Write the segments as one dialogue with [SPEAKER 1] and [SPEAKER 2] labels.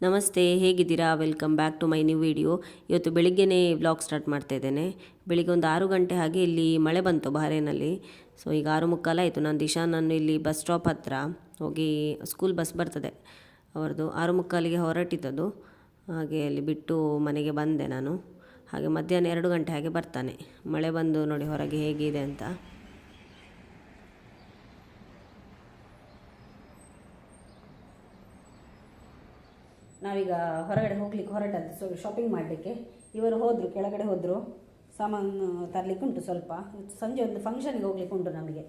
[SPEAKER 1] ನಮಸ್ತೆ, ಹೇಗಿದ್ದೀರಾ? Welcome back to my new video. ಇವತ್ತು ಬೆಳಿಗ್ಗೆನೇ ವ್ಲಾಗ್ ಸ್ಟಾರ್ಟ್ ಮಾಡ್ತಾ ಇದ್ದೇನೆ. ಬೆಳಿಗ್ಗೆ ಒಂದು 6 ಗಂಟೆ ಹಾಗೆ ಇಲ್ಲಿ ಮಳೆ ಬಂತು ಬಹರೇನಲ್ಲಿ. ಸೊ ಈಗ 6:45 ಆಯಿತು. ನಾನು ದಿಶಾನನ್ನು ಇಲ್ಲಿ ಬಸ್ ಸ್ಟಾಪ್ ಹತ್ರ ಹೋಗಿ, ಸ್ಕೂಲ್ ಬಸ್ ಬರ್ತದೆ ಅವರದು, 6:45ಗೆ ಹೊರಟಿದ್ದದು. ಹಾಗೆ ಅಲ್ಲಿ ಬಿಟ್ಟು ಮನೆಗೆ ಬಂದೆ ನಾನು. ಹಾಗೆ ಮಧ್ಯಾಹ್ನ 2 ಗಂಟೆ ಹಾಗೆ ಬರ್ತಾನೆ. ಮಳೆ ಬಂದು ನೋಡಿ ಹೊರಗೆ ಹೇಗಿದೆ ಅಂತ.
[SPEAKER 2] ನಾವೀಗ ಹೊರಗಡೆ ಹೋಗ್ಲಿಕ್ಕೆ ಹೊರಟದ್ದು, ಸೊ ಶಾಪಿಂಗ್ ಮಾಡಲಿಕ್ಕೆ. ಇವರು ಹೋದರು, ಕೆಳಗಡೆ ಹೋದರು, ಸಾಮಾನು ತರಲಿಕ್ಕೆ ಉಂಟು ಸ್ವಲ್ಪ. ಸಂಜೆ ಒಂದು ಫಂಕ್ಷನ್ಗೆ ಹೋಗ್ಲಿಕ್ಕೆ ಉಂಟು ನಮಗೆ.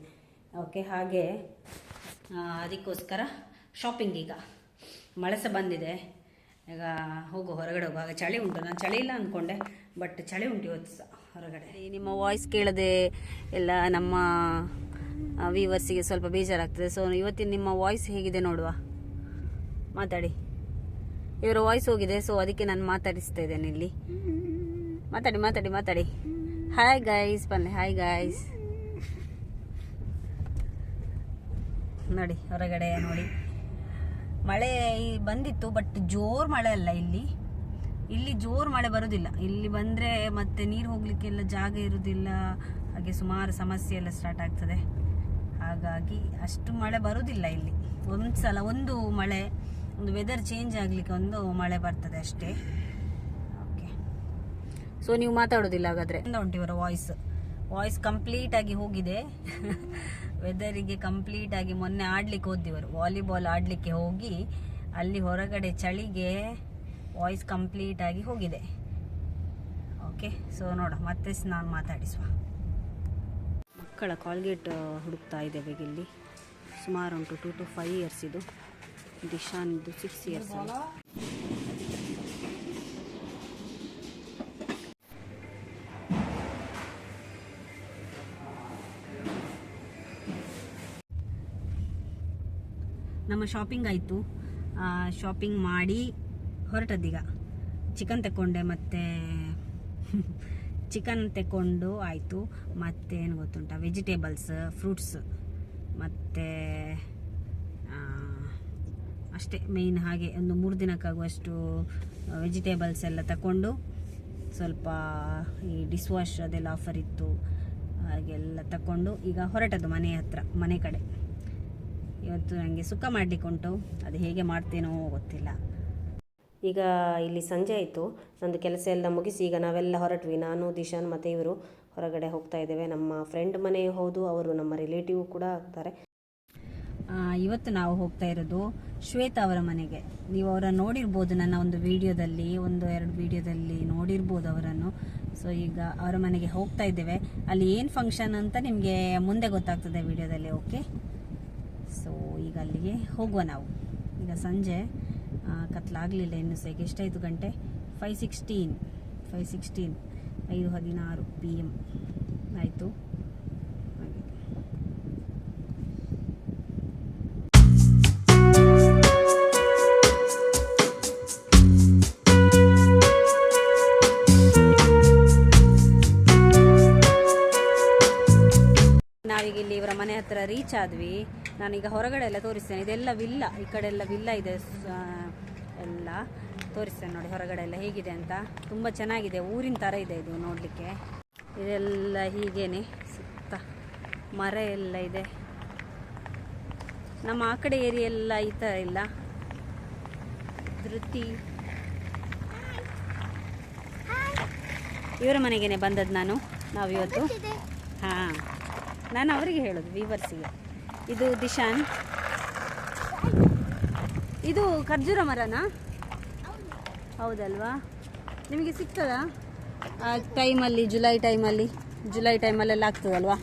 [SPEAKER 2] ಓಕೆ, ಹಾಗೆ ಅದಕ್ಕೋಸ್ಕರ ಶಾಪಿಂಗ್. ಈಗ ಮಳೆ ಸಹ ಬಂದಿದೆ, ಈಗ ಹೊರಗಡೆ ಹೋಗುವಾಗ ಚಳಿ ಉಂಟು. ನಾನು ಚಳಿ ಇಲ್ಲ ಅಂದ್ಕೊಂಡೆ, ಬಟ್ ಚಳಿ ಉಂಟು ಇವತ್ತು ಸಹ ಹೊರಗಡೆ. ನಿಮ್ಮ ವಾಯ್ಸ್ ಕೇಳದೆ ಎಲ್ಲ ನಮ್ಮ ವ್ಯೂವರ್ಸಿಗೆ ಸ್ವಲ್ಪ ಬೇಜಾರಾಗ್ತದೆ. ಸೊ ಇವತ್ತಿನ ನಿಮ್ಮ ವಾಯ್ಸ್ ಹೇಗಿದೆ ನೋಡುವ, ಮಾತಾಡಿ. ಇವರ ವಾಯ್ಸ್ ಹೋಗಿದೆ, ಸೊ ಅದಕ್ಕೆ ನಾನು ಮಾತಾಡಿಸ್ತಾ ಇದ್ದೇನೆ ಇಲ್ಲಿ. ಮಾತಾಡಿ ಮಾತಾಡಿ ಮಾತಾಡಿ. ಹಾಯ್ ಗೈಸ್, ಬನ್ನಿ. Hi guys. ನೋಡಿ ಹೊರಗಡೆ ನೋಡಿ, ಮಳೆ ಬಂದಿತ್ತು, ಬಟ್ ಜೋರು ಮಳೆ ಅಲ್ಲ. ಇಲ್ಲಿ ಜೋರು ಮಳೆ ಬರೋದಿಲ್ಲ. ಇಲ್ಲಿ ಬಂದರೆ ಮತ್ತೆ ನೀರು ಹೋಗ್ಲಿಕ್ಕೆಲ್ಲ ಜಾಗ ಇರೋದಿಲ್ಲ, ಹಾಗೆ ಸುಮಾರು ಸಮಸ್ಯೆ ಎಲ್ಲ ಸ್ಟಾರ್ಟ್ ಆಗ್ತದೆ. ಹಾಗಾಗಿ ಅಷ್ಟು ಮಳೆ ಬರೋದಿಲ್ಲ ಇಲ್ಲಿ. ಒಂದು ಮಳೆ, ಒಂದು ವೆದರ್ ಚೇಂಜ್ ಆಗಲಿಕ್ಕೆ ಒಂದು ಮಳೆ ಬರ್ತದೆ ಅಷ್ಟೇ. ಓಕೆ, ಸೊ ನೀವು ಮಾತಾಡೋದಿಲ್ಲ ಹಾಗಾದರೆ. ಉಂಟು ಇವರ ವಾಯ್ಸ್ ಕಂಪ್ಲೀಟಾಗಿ ಹೋಗಿದೆ. ವೆದರಿಗೆ ಕಂಪ್ಲೀಟಾಗಿ. ಮೊನ್ನೆ ಆಡ್ಲಿಕ್ಕೆ ಹೋದಿವರು, ವಾಲಿಬಾಲ್ ಆಡಲಿಕ್ಕೆ ಹೋಗಿ ಅಲ್ಲಿ ಹೊರಗಡೆ ಚಳಿಗೆ ವಾಯ್ಸ್ ಕಂಪ್ಲೀಟಾಗಿ ಹೋಗಿದೆ. ಓಕೆ, ಸೊ ನೋಡ ಮತ್ತೆ ನಾನು ಮಾತಾಡಿಸುವ. ಮಕ್ಕಳ ಕಾಲ್ಗೇಟ್ ಹುಡುಕ್ತಾ ಇದ್ದೇವೆ ಇಲ್ಲಿ. ಸುಮಾರು ಉಂಟು, 2 to 5 ಇಯರ್ಸ್ ಇದು. ದಿಶಾನಿದ್ದು 6 ಇಯರ್ಸ್. ನಮ್ಮ ಶಾಪಿಂಗ್ ಆಯಿತು. ಶಾಪಿಂಗ್ ಮಾಡಿ ಹೊರಟದ್ದೀಗ. ಚಿಕನ್ ತಗೊಂಡೆ, ಮತ್ತು ಚಿಕನ್ ತಗೊಂಡು ಆಯಿತು. ಮತ್ತೇನು ಗೊತ್ತುಂಟ, ವೆಜಿಟೇಬಲ್ಸ್, ಫ್ರೂಟ್ಸ್, ಮತ್ತು ಅಷ್ಟೇ ಮೇಯ್ನ್. ಹಾಗೆ ಒಂದು 3 ದಿನಕ್ಕಾಗುವಷ್ಟು ವೆಜಿಟೇಬಲ್ಸ್ ಎಲ್ಲ ತಗೊಂಡು, ಸ್ವಲ್ಪ ಈ ಡಿಶ್ ವಾಶ್ ಅದೆಲ್ಲ ಆಫರ್ ಇತ್ತು, ಹಾಗೆಲ್ಲ ತಗೊಂಡು ಈಗ ಹೊರಟದ್ದು ಮನೆ ಕಡೆ. ಇವತ್ತು ನನಗೆ ಸುಕ್ಕ ಮಾಡಲಿಕ್ಕೆ ಉಂಟು, ಅದು ಹೇಗೆ ಮಾಡ್ತೇನೋ ಗೊತ್ತಿಲ್ಲ.
[SPEAKER 1] ಈಗ ಇಲ್ಲಿ ಸಂಜೆ ಆಯಿತು, ನಂದು ಕೆಲಸ ಎಲ್ಲ ಮುಗಿಸಿ ಈಗ ನಾವೆಲ್ಲ ಹೊರಟ್ವಿ. ನಾನು, ದಿಶಾನ್ ಮತ್ತು ಇವರು ಹೊರಗಡೆ ಹೋಗ್ತಾ ಇದ್ದೇವೆ. ನಮ್ಮ ಫ್ರೆಂಡ್ ಮನೆ ಹೌದು, ಅವರು ನಮ್ಮ ರಿಲೇಟಿವ್ ಕೂಡ ಆಗ್ತಾರೆ.
[SPEAKER 2] ಇವತ್ತು ನಾವು ಹೋಗ್ತಾ ಇರೋದು ಶ್ವೇತಾ ಅವರ ಮನೆಗೆ. ನೀವು ಅವರನ್ನು ನೋಡಿರ್ಬೋದು, ನನ್ನ ಒಂದು ವಿಡಿಯೋದಲ್ಲಿ, 1-2 ವಿಡಿಯೋದಲ್ಲಿ ನೋಡಿರ್ಬೋದು ಅವರನ್ನು. ಸೊ ಈಗ ಅವರ ಮನೆಗೆ ಹೋಗ್ತಾ ಇದ್ದೇವೆ. ಅಲ್ಲಿ ಏನು ಫಂಕ್ಷನ್ ಅಂತ ನಿಮಗೆ ಮುಂದೆ ಗೊತ್ತಾಗ್ತದೆ ವಿಡಿಯೋದಲ್ಲಿ. ಓಕೆ, ಸೊ ಈಗ ಅಲ್ಲಿಗೆ ಹೋಗುವ ನಾವು. ಈಗ ಸಂಜೆ ಕತ್ಲಾಗಲಿಲ್ಲ ಇನ್ನೂ ಸಹ. ಎಷ್ಟಾಯಿತು ಗಂಟೆ? 5:16 5:16 PM ಆಯಿತು. ನಾವೀಗ ಇಲ್ಲಿ ಇವರ ಮನೆ ಹತ್ರ ರೀಚ್ ಆದ್ವಿ. ನಾನೀಗ ಹೊರಗಡೆ ಎಲ್ಲ ತೋರಿಸ್ತೇನೆ. ಇದೆಲ್ಲ ವಿಲ್ಲ, ಈ ಕಡೆ ಎಲ್ಲ ವಿಲ್ಲ ಇದೆ, ಎಲ್ಲ ತೋರಿಸ್ತೇನೆ ನೋಡಿ ಹೊರಗಡೆ ಎಲ್ಲ ಹೇಗಿದೆ ಅಂತ. ತುಂಬ ಚೆನ್ನಾಗಿದೆ, ಊರಿನ ಥರ ಇದೆ ಇದು ನೋಡಲಿಕ್ಕೆ. ಇದೆಲ್ಲ ಹೀಗೇನೆ, ಸುತ್ತ ಮರ ಎಲ್ಲ ಇದೆ. ನಮ್ಮ ಆ ಕಡೆ ಏರಿಯಾ ಎಲ್ಲ ಈ ಥರ ಇಲ್ಲ. ಧೃತಿ ಇವರ ಮನೆಗೇನೆ ಬಂದದ್ದು ನಾವಿವತ್ತು. ಹಾಂ, ನಾನು ಅವರಿಗೆ ಹೇಳೋದು, ವೀವರ್ಸಿಗೆ. ಇದು ದಿಶಾನ್. ಇದು ಖರ್ಜೂರ ಮರನಾ? ಹೌದಲ್ವಾ? ನಿಮಗೆ ಸಿಗ್ತದಾ ಆ ಟೈಮಲ್ಲಿ? ಜುಲೈ ಟೈಮಲ್ಲೆಲ್ಲ ಆಗ್ತದಲ್ವಾ?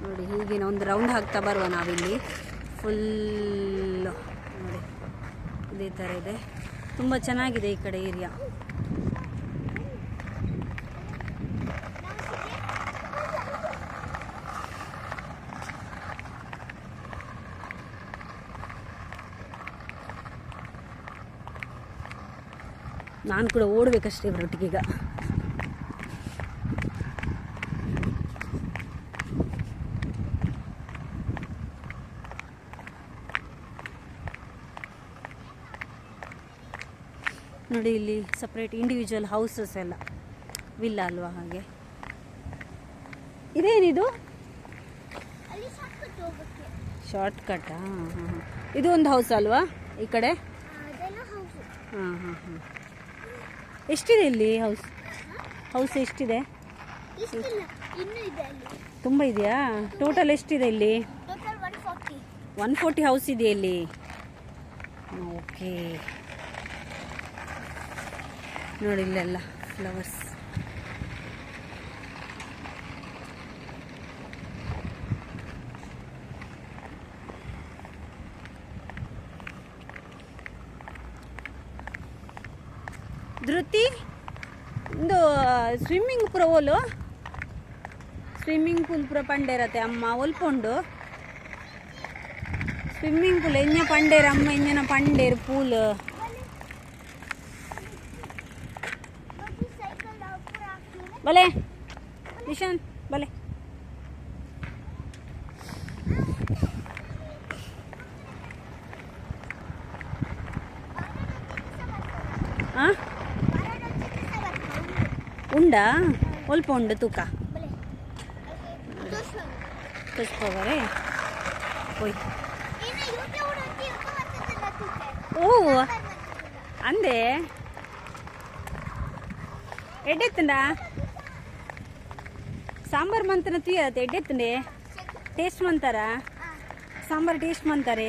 [SPEAKER 2] ನೋಡಿ, ಹೀಗೆ ಒಂದು ರೌಂಡ್ ಹಾಕ್ತಾ ಬರುವ ನಾವಿಲ್ಲಿ. ಫುಲ್ಲು ನೋಡಿ ಇದೇ ಥರ ಇದೆ. ತುಂಬ ಚೆನ್ನಾಗಿದೆ ಈ ಕಡೆ ಏರಿಯಾ. ನಾನು ಕೂಡ ಓಡಬೇಕಷ್ಟೇ ಇವರೊಟ್ಟಿಗೆ ಈಗ. ನೋಡಿ ಇಲ್ಲಿ ಸಪ್ರೇಟ್ ಇಂಡಿವಿಜುವಲ್ ಹೌಸಸ್ ಎಲ್ಲ ವಿಲ್ಲ ಅಲ್ವಾ ಹಾಗೆ. ಇದೇನಿದು ಶಾರ್ಟ್ ಕಟ್ಟಾ? ಹಾಂ. ಇದು ಒಂದು ಹೌಸ್ ಅಲ್ವಾ ಈ ಕಡೆ? ಹಾಂ ಹಾಂ ಹಾಂ. ಎಷ್ಟಿದೆ ಇಲ್ಲಿ ಹೌಸ್ ಎಷ್ಟಿದೆ? ತುಂಬ ಇದೆಯಾ? ಟೋಟಲ್ ಎಷ್ಟಿದೆ ಇಲ್ಲಿ? 140 ಹೌಸ್ ಇದೆ ಇಲ್ಲಿ. ಓಕೆ, ನೋಡಿ ಇಲ್ಲೆಲ್ಲ ಫ್ಲವರ್ಸ್. ಧೃತಿ ಒಂದು ಸ್ವಿಮ್ಮಿಂಗ್ ಪೂರ ಓಲು ಸ್ವಿಮ್ಮಿಂಗ್ ಪೂಲ್ ಪೂರ ಪಂಡೇರತ್ತೆ ಅಮ್ಮ ಒಲ್ಪೊಂಡು. ಸ್ವಿಮ್ಮಿಂಗ್ ಪೂಲ್ ಎಂಜ ಪಂಡೇರ ಅಮ್ಮ ಎಂಜನ ಪಂಡೇರು ಪೂಲ್. ಬಲೆ ನಿಶಾನ್ ಬಲೆ. ಹಾಂ ಉಂಡಾ? ಒಲ್ಪ ಉಂಡು ತೂಕ ತುಸ್ಪವರೇ ಹೋಯ್. ಓ ಅಂದೆ ಎಡ್ಡೆತ್ತಂಡ ಸಾಂಬಾರು ಮಂತನ ತುಯ್ಯತ್ತೆ ಎಡ್ಡೆತ್ತಂಡೆ ಟೇಸ್ಟ್ ಮಂತಾರ ಸಾಂಬಾರು ಟೇಸ್ಟ್ ಮಂತಾರೆ.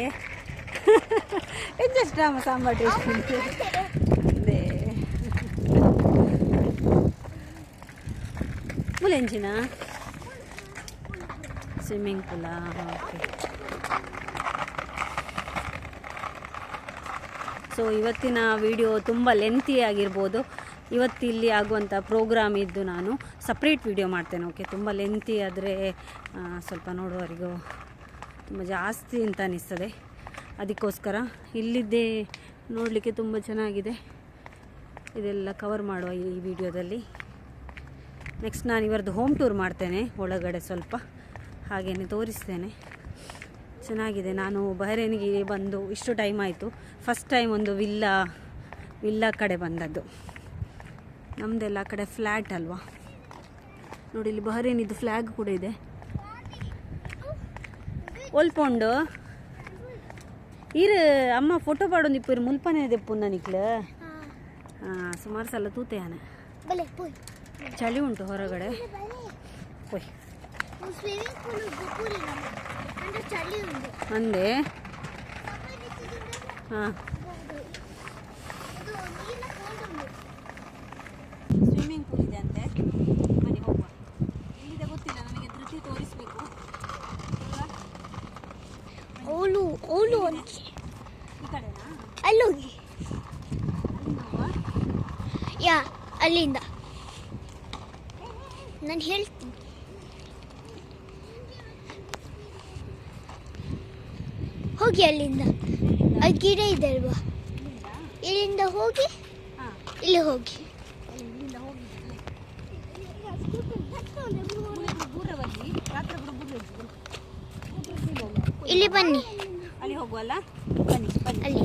[SPEAKER 2] ಎಂಜಷ್ಟ ಸಾಂಬಾರು ಟೇಸ್ಟ್ ಅಂದೆ ಮುಲೆಂಜಿನ ಸ್ವಿಮ್ಮಿಂಗ್ ಪೂಲಾ? ಓಕೆ. ಸೊ ಇವತ್ತಿನ ವಿಡಿಯೋ ತುಂಬ ಲೆಂತಿ ಆಗಿರ್ಬೋದು. ಇವತ್ತಿಲ್ಲಿ ಆಗುವಂಥ ಪ್ರೋಗ್ರಾಮ್ ಇದ್ದು ನಾನು ಸಪ್ರೇಟ್ ವಿಡಿಯೋ ಮಾಡ್ತೇನೆ. ಓಕೆ, ತುಂಬ ಲೆಂತಿ ಆದರೆ ಸ್ವಲ್ಪ ನೋಡುವವರಿಗೂ ತುಂಬ ಜಾಸ್ತಿ ಅಂತ ಅನ್ನಿಸ್ತದೆ. ಅದಕ್ಕೋಸ್ಕರ ಇಲ್ಲಿದ್ದೇ ನೋಡಲಿಕ್ಕೆ ತುಂಬ ಚೆನ್ನಾಗಿದೆ. ಇದೆಲ್ಲ ಕವರ್ ಮಾಡುವ ಈ ವಿಡಿಯೋದಲ್ಲಿ. ನೆಕ್ಸ್ಟ್ ನಾನು ಇವರದ್ದು ಹೋಮ್ ಟೂರ್ ಮಾಡ್ತೇನೆ, ಒಳಗಡೆ ಸ್ವಲ್ಪ ಹಾಗೆಯೇ ತೋರಿಸ್ತೇನೆ. ಚೆನ್ನಾಗಿದೆ. ನಾನು ಬಹರೇನಿಗೆ ಬಂದು ಇಷ್ಟು ಟೈಮ್ ಆಯಿತು. ಫಸ್ಟ್ ಟೈಮ್ ಒಂದು ವಿಲ್ಲಾ ಕಡೆ ಬಂದದ್ದು. ನಮ್ಮದೆಲ್ಲ ಆ ಕಡೆ ಫ್ಲ್ಯಾಟ್ ಅಲ್ವಾ. ನೋಡಿ ಇಲ್ಲಿ ಬಹರೇನಿದ್ದು ಫ್ಲ್ಯಾಗ್ ಕೂಡ ಇದೆ. ಒಲ್ಪೊಂಡು ಇರು ಅಮ್ಮ ಫೋಟೋ ಪಾಡೊಂದು ಇಪ್ಪು ಮುಲ್ಪನೆ ದೆಪ್ಪು ನನಕ್ಲು. ಹಾಂ, ಸುಮಾರು ಸಲ ತೂತೆಯಾನೆ. ಚಳಿ ಉಂಟು ಹೊರಗಡೆ. ಹೋಯ್ ಅಂದೆ. ಹಾಂ, ಸ್ವಿಮ್ಮಿಂಗ್ ಪೂಲ್ ಇದೆ ಅಂತೆ. ಬನ್ನಿ ಹೋಗುವ. ಇಲ್ಲಿದೆ ಗೊತ್ತಿಲ್ಲ ನನಗೆ, ಧೃತಿ ತೋರಿಸ್ಬೇಕು. ಈ ಕಡೆನಾ?
[SPEAKER 3] ಅಲ್ಲೋಗಿ ಯಾ ಅಲ್ಲಿಂದ ನಾನು ಹೇಳ್ತೀನಿ. ಹೋಗಿ ಅಲ್ಲಿಂದ ಆ ಗಿಡ ಇದೆ ಅಲ್ವಾ, ಇಲ್ಲಿಂದ ಹೋಗಿ ಇಲ್ಲಿ ಹೋಗಿ. ಇಲ್ಲಿ ಬನ್ನಿ,
[SPEAKER 2] ಅಲ್ಲಿ ಹೋಗುವಲ್ಲ. ಬನ್ನಿ ಬನ್ನಿ.
[SPEAKER 3] ಅಲ್ಲಿ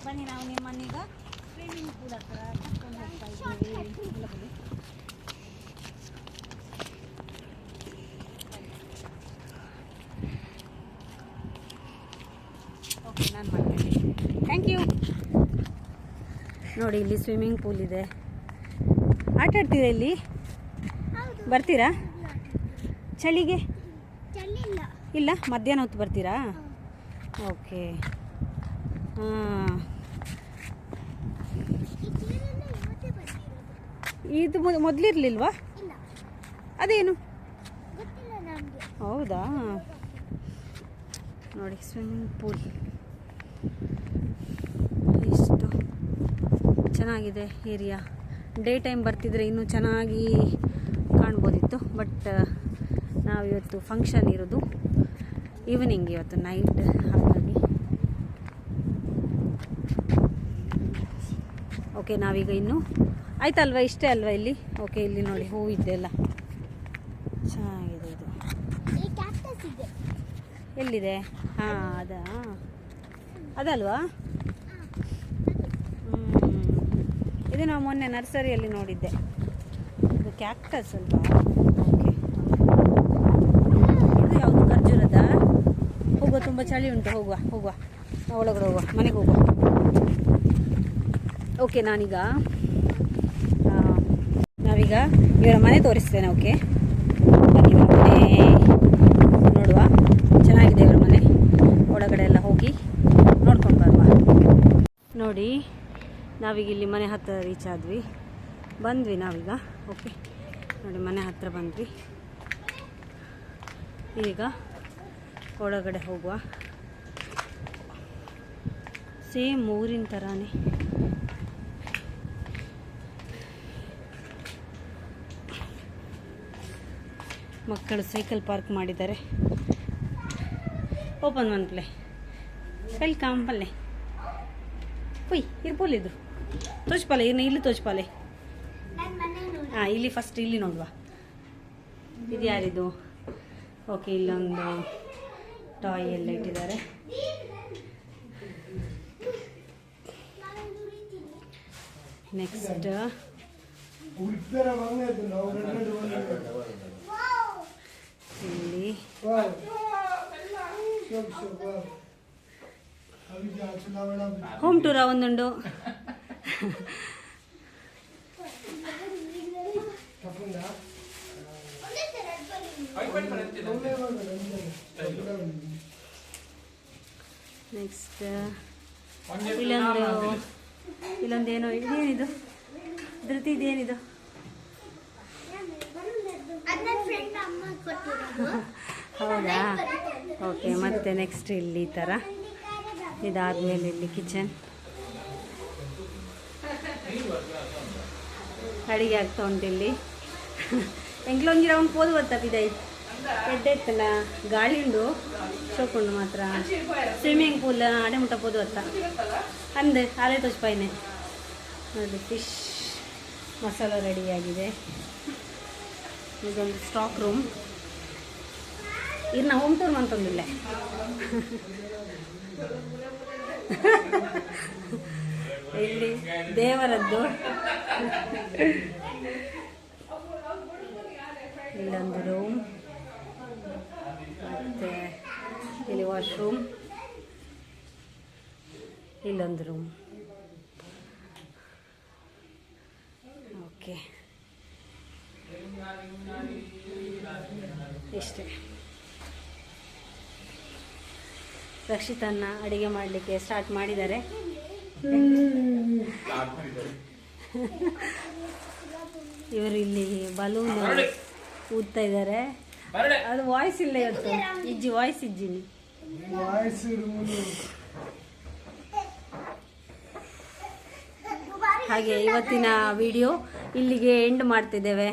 [SPEAKER 2] ಬನ್ನಿ, ನಾವು ನಿಮ್ಮನ್ನೀಗ ಸ್ವಿಮ್ಮಿಂಗ್ ಪೂಲ್ ಹತ್ರ ಕರ್ಕೊಂಡು ಹೋಗ್ತಾ ಇದ್ದೀವಿ. ಓಕೆ, ನಾನು ಮಾಡ್ತೇನೆ. Thank you. ನೋಡಿ ಇಲ್ಲಿ ಸ್ವಿಮ್ಮಿಂಗ್ ಪೂಲ್ ಇದೆ. ಆಟ ಆಡ್ತೀರಾ ಇಲ್ಲಿ? ಬರ್ತೀರಾ ಚಳಿಗೆ? ಇಲ್ಲ, ಮಧ್ಯಾಹ್ನ ಹೊತ್ತು ಬರ್ತೀರಾ? ಓಕೆ. ಹಾಂ, ಇದು ಮೊದಲಿರ್ಲಿಲ್ವಾ? ಅದೇನು? ಹೌದಾ? ನೋಡಿ ಸ್ವಿಮ್ಮಿಂಗ್ ಪೂಲ್ ಎಷ್ಟು ಚೆನ್ನಾಗಿದೆ ಏರಿಯಾ. ಡೇ ಟೈಮ್ ಬರ್ತಿದ್ರೆ ಇನ್ನೂ ಚೆನ್ನಾಗಿ ಕಾಣ್ಬೋದಿತ್ತು. ಬಟ್ ನಾವಿವತ್ತು ಫಂಕ್ಷನ್ ಇರೋದು ಈವ್ನಿಂಗ್, ಇವತ್ತು ನೈಟ್. ಹಾಗಾಗಿ ಓಕೆ, ನಾವೀಗ ಇನ್ನು ಆಯ್ತಲ್ವಾ? ಇಷ್ಟೇ ಅಲ್ವಾ ಇಲ್ಲಿ? ಓಕೆ, ಇಲ್ಲಿ ನೋಡಿ ಹೂ ಇದೆಲ್ಲ ಚೆನ್ನಾಗಿದೆ. ಇದು ಎಲ್ಲಿದೆ? ಹಾಂ ಅದಲ್ವಾ? ಇದು ನಾವು ಮೊನ್ನೆ ನರ್ಸರಿಯಲ್ಲಿ ನೋಡಿದ್ದೆ. ಇದು ಕ್ಯಾಕ್ಟಸ್ ಅಲ್ವಾ? ಓಕೆ. ಇದು ಯಾವುದು? ಖರ್ಜೂರದ? ಹೋಗುವ, ತುಂಬ ಚಳಿ ಉಂಟು. ಹೋಗುವ ಒಳಗಡೆ ಹೋಗುವ, ಮನೆಗೆ ಹೋಗುವ. ಓಕೆ, ನಾವೀಗ ಇವರ ಮನೆ ತೋರಿಸ್ತೇನೆ. ಓಕೆ, ಬನ್ನಿ ಮನೆ ನೋಡುವ. ಚೆನ್ನಾಗಿದೆ ಇವರ ಮನೆ. ಒಳಗಡೆ ಎಲ್ಲ ಹೋಗಿ ನೋಡ್ಕೊಂಡು ಬರುವ. ನೋಡಿ, ನಾವೀಗ ಇಲ್ಲಿ ಮನೆ ಹತ್ತಿರ ರೀಚ್ ಆದ್ವಿ. ಬಂದ್ವಿ ನಾವೀಗ. ಓಕೆ, ನೋಡಿ ಮನೆ ಹತ್ತಿರ ಬಂದ್ವಿ. ಈಗ ಒಳಗಡೆ ಹೋಗುವ. ಸೇಮ್ ಊರಿನ ಥರಾನೇ. ಮಕ್ಕಳು ಸೈಕಲ್ ಪಾರ್ಕ್ ಮಾಡಿದ್ದಾರೆ. ಓಪನ್ ಮನ್ಪ್ಲೆ ವೆಲ್ಕಮ್ ಪಲ್ಲೆ ಹುಯ್ ಇರ್ಬೋಲಿದ್ರು ತೋಚ್ಪಾಲೆ ಇಲ್ಲಿ ತೋಚ್ಪಾಲೆ. ಹಾಂ, ಇಲ್ಲಿ ಫಸ್ಟ್ ಇಲ್ಲಿ ನೋಡುವ. ಇದು ಯಾರಿದು? ಓಕೆ, ಇಲ್ಲೊಂದು ಟಾಯ್ ಎಲ್ಲ ಇಟ್ಟಿದ್ದಾರೆ. ನೆಕ್ಸ್ಟ್ ಇಲ್ಲಿ ಹೋಮ್ ಟೂರ ಒಂದುಂಡು. ನೆಕ್ಸ್ಟ್ ಇಲ್ಲೊಂದೇನೋ ಇದೇನಿದು? ಧೃತಿ, ಇದೇನಿದು? ಹೌದಾ? ಓಕೆ, ಮತ್ತೆ ನೆಕ್ಸ್ಟ್ ಇಲ್ಲಿ ಈ ಥರ. ಇದಾದ್ಮೇಲೆ ಇಲ್ಲಿ ಕಿಚನ್, ಅಡಿಗೆ ಆಗ್ತಾ ಉಂಟು ಇಲ್ಲಿ. ಎಂಕ್ಲೊಂದು ರೌಂಡ್ ಪೋದು ಬರ್ತದೆ. ಎಡ್ಡೆತ್ತಲ್ಲ ಗಾಳಿ ಉಂಡು ಶೋಕೊಂಡು ಮಾತ್ರ. ಸ್ವಿಮ್ಮಿಂಗ್ ಪೂಲ್ ಅಡೆ ಮುಟ್ಟ ಪೋದು ಬತ್ತ ಅಂದೆ ಅಲೆ ತೋಚ್ಪಾಯಿನೆ. ನೋಡಿ, ಫಿಶ್ ಮಸಾಲ ರೆಡಿಯಾಗಿದೆ. ಇದೊಂದು ಸ್ಟಾಕ್ ರೂಮ್. ಇನ್ನು ಹೋಮ್ ಟೂರ್ ಅಂತಂದಿಲ್ಲ. ಇಲ್ಲಿ ದೇವರದ್ದು. ಇಲ್ಲೊಂದು ರೂಮ್, ಮತ್ತು ಇಲ್ಲಿ ವಾಶ್ರೂಮ್, ಇಲ್ಲೊಂದು ರೂಮ್. ಓಕೆ, ಇಷ್ಟೇ. ರಕ್ಷಿತನ್ನ ಅಡಿಗೆ ಮಾಡಲಿಕ್ಕೆ ಸ್ಟಾರ್ಟ್ ಮಾಡಿದ್ದಾರೆ. ಇವರು ಇಲ್ಲಿ ಬಲೂನ್ ಊದ್ತಾ ಇದ್ದಾರೆ. ಅದು ವಾಯ್ಸ್ ಇಲ್ಲ ಇವತ್ತು. ವಾಯ್ಸ್ ಇಜ್ಜಿನಿ. ಹಾಗೆ ಇವತ್ತಿನ ವಿಡಿಯೋ ಇಲ್ಲಿಗೆ ಎಂಡ್ ಮಾಡ್ತಿದ್ದೇವೆ.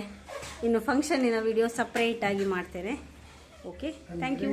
[SPEAKER 2] ಇನ್ನು ಫಂಕ್ಷನ್ನಿನ ವಿಡಿಯೋ ಸಪ್ರೇಟ್ ಆಗಿ ಮಾಡ್ತೇನೆ. Okay, thank you.